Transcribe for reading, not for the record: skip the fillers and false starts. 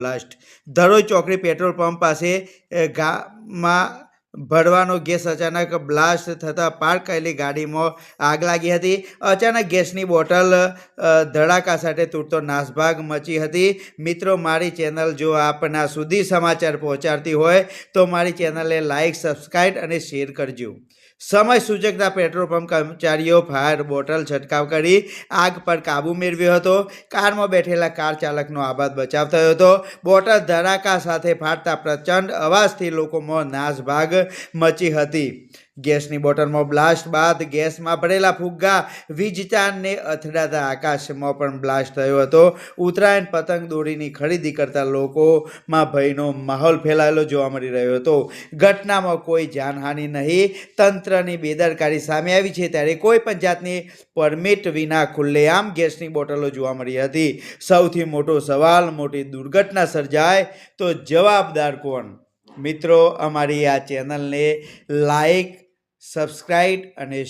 Blast Dharoi ચોકડી petrol pump પાસે ગામમાં ભરવાનો ગેસ અચાનક બ્લાસ્ટ થતાં પાર્ક કરેલી ગાડીમાં આગ લાગી હતી। અચાનક ગેસની બોટલ ધડાકા સાથે તૂટતો નાસભાગ મચી હતી। મિત્રો, મારી ચેનલ જો આપના સુધી સમાચાર પહોંચાડતી હોય તો મારી ચેનલને લાઇક, સબસ્ક્રાઇબ અને શેર કરજો। સમય સૂચકતા પેટ્રોલ પંપ કર્મચારીઓ ફાયર બોટલ છંટકાવ કરી આગ પર કાબૂ મેળવ્યો હતો। કારમાં બેઠેલા કાર ચાલકનો આબાદ બચાવ થયો હતો। બોટલ ધડાકા સાથે ફાટતા પ્રચંડ અવાજથી લોકોમાં નાસભાગ મચી હતી। ગેસની બોટલમાં બ્લાસ્ટ બાદ ગેસમાં ભરેલા ફુગ્ગા વીજતારને અથડાતા આકાશમાં પણ બ્લાસ્ટ થયો હતો। ઉત્તરાયણ પતંગ દોરીની ખરીદી કરતા લોકોમાં ભયનો માહોલ ફેલાયેલો જોવા મળી રહ્યો હતો। ઘટનામાં કોઈ જાનહાનિ નહીં। તંત્રની બેદરકારી સામે આવી છે, ત્યારે કોઈ પણ જાતની પરમિટ વિના ખુલ્લેઆમ ગેસની બોટલો જોવા મળી હતી। સૌથી મોટો સવાલ, મોટી દુર્ઘટના સર્જાય તો જવાબદાર કોણ? મિત્રો, અમારી આ ચેનલને લાઈક, સબસ્ક્રાઇબ અને